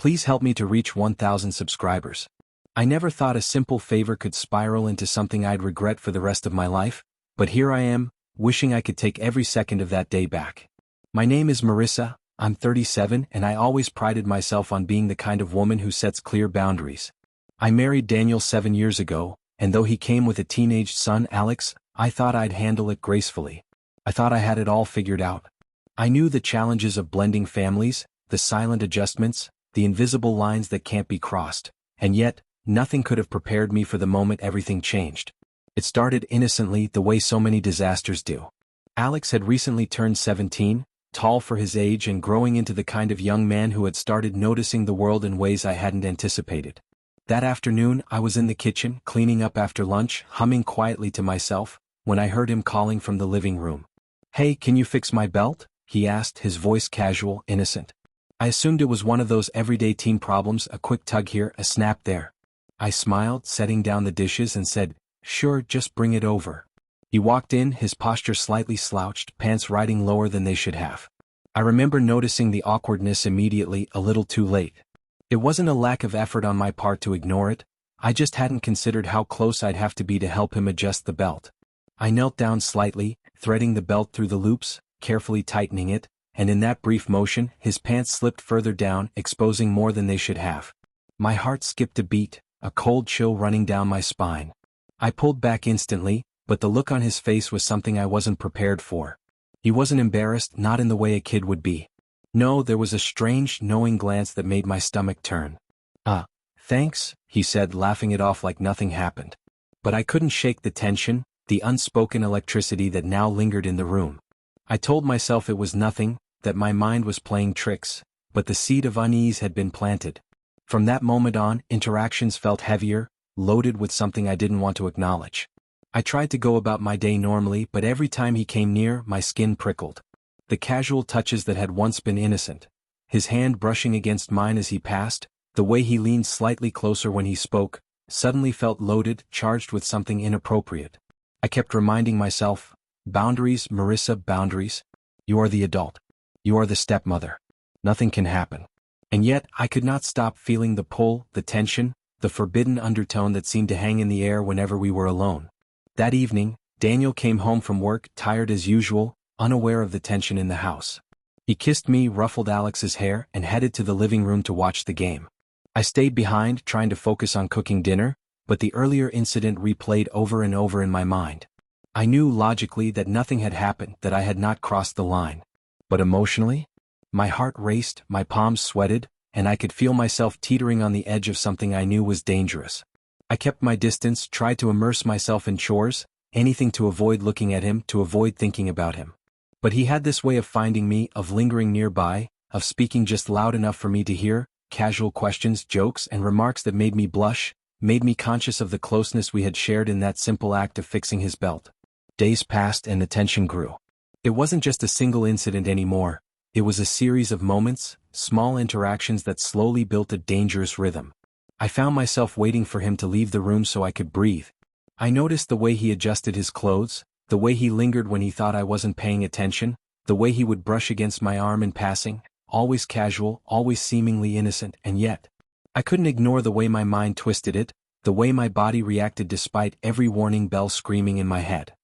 Please help me to reach 1,000 subscribers. I never thought a simple favor could spiral into something I'd regret for the rest of my life, but here I am, wishing I could take every second of that day back. My name is Marissa, I'm 37 and I always prided myself on being the kind of woman who sets clear boundaries. I married Daniel 7 years ago, and though he came with a teenage son, Alex, I thought I'd handle it gracefully. I thought I had it all figured out. I knew the challenges of blending families, the silent adjustments, the invisible lines that can't be crossed, and yet, nothing could have prepared me for the moment everything changed. It started innocently, the way so many disasters do. Alex had recently turned 17, tall for his age and growing into the kind of young man who had started noticing the world in ways I hadn't anticipated. That afternoon, I was in the kitchen, cleaning up after lunch, humming quietly to myself, when I heard him calling from the living room. "Hey, can you fix my belt?" he asked, his voice casual, innocent. I assumed it was one of those everyday teen problems, a quick tug here, a snap there. I smiled, setting down the dishes and said, "Sure, just bring it over." He walked in, his posture slightly slouched, pants riding lower than they should have. I remember noticing the awkwardness immediately, a little too late. It wasn't a lack of effort on my part to ignore it, I just hadn't considered how close I'd have to be to help him adjust the belt. I knelt down slightly, threading the belt through the loops, carefully tightening it, and in that brief motion, his pants slipped further down, exposing more than they should have. My heart skipped a beat, a cold chill running down my spine. I pulled back instantly, but the look on his face was something I wasn't prepared for. He wasn't embarrassed, not in the way a kid would be. No, there was a strange, knowing glance that made my stomach turn. Thanks," he said, laughing it off like nothing happened. But I couldn't shake the tension, the unspoken electricity that now lingered in the room. I told myself it was nothing, that my mind was playing tricks, but the seed of unease had been planted. From that moment on, interactions felt heavier, loaded with something I didn't want to acknowledge. I tried to go about my day normally, but every time he came near, my skin prickled. The casual touches that had once been innocent, his hand brushing against mine as he passed, the way he leaned slightly closer when he spoke, suddenly felt loaded, charged with something inappropriate. I kept reminding myself, "Boundaries, Marissa, boundaries. You are the adult. You are the stepmother. Nothing can happen." And yet, I could not stop feeling the pull, the tension, the forbidden undertone that seemed to hang in the air whenever we were alone. That evening, Daniel came home from work, tired as usual, unaware of the tension in the house. He kissed me, ruffled Alex's hair, and headed to the living room to watch the game. I stayed behind, trying to focus on cooking dinner, but the earlier incident replayed over and over in my mind. I knew logically that nothing had happened, that I had not crossed the line. But emotionally? My heart raced, my palms sweated, and I could feel myself teetering on the edge of something I knew was dangerous. I kept my distance, tried to immerse myself in chores, anything to avoid looking at him, to avoid thinking about him. But he had this way of finding me, of lingering nearby, of speaking just loud enough for me to hear, casual questions, jokes, and remarks that made me blush, made me conscious of the closeness we had shared in that simple act of fixing his belt. Days passed and the tension grew. It wasn't just a single incident anymore, it was a series of moments, small interactions that slowly built a dangerous rhythm. I found myself waiting for him to leave the room so I could breathe. I noticed the way he adjusted his clothes, the way he lingered when he thought I wasn't paying attention, the way he would brush against my arm in passing, always casual, always seemingly innocent, and yet, I couldn't ignore the way my mind twisted it, the way my body reacted despite every warning bell screaming in my head.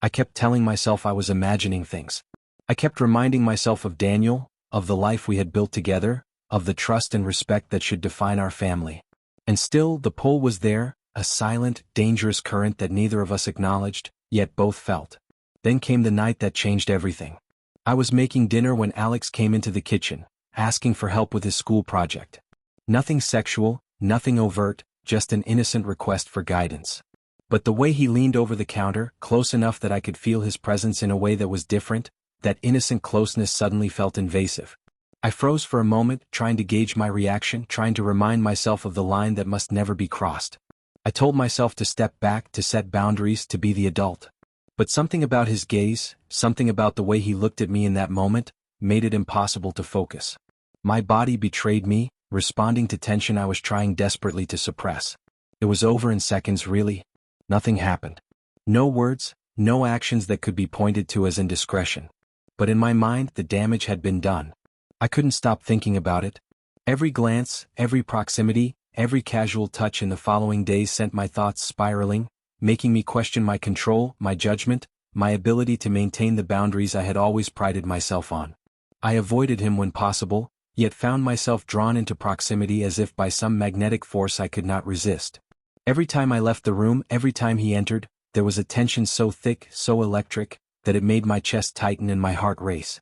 I kept telling myself I was imagining things. I kept reminding myself of Daniel, of the life we had built together, of the trust and respect that should define our family. And still, the pull was there, a silent, dangerous current that neither of us acknowledged, yet both felt. Then came the night that changed everything. I was making dinner when Alex came into the kitchen, asking for help with his school project. Nothing sexual, nothing overt, just an innocent request for guidance. But the way he leaned over the counter, close enough that I could feel his presence in a way that was different, that innocent closeness suddenly felt invasive. I froze for a moment, trying to gauge my reaction, trying to remind myself of the line that must never be crossed. I told myself to step back, to set boundaries, to be the adult. But something about his gaze, something about the way he looked at me in that moment, made it impossible to focus. My body betrayed me, responding to tension I was trying desperately to suppress. It was over in seconds, really. Nothing happened. No words, no actions that could be pointed to as indiscretion. But in my mind, the damage had been done. I couldn't stop thinking about it. Every glance, every proximity, every casual touch in the following days sent my thoughts spiraling, making me question my control, my judgment, my ability to maintain the boundaries I had always prided myself on. I avoided him when possible, yet found myself drawn into proximity as if by some magnetic force I could not resist. Every time I left the room, every time he entered, there was a tension so thick, so electric, that it made my chest tighten and my heart race.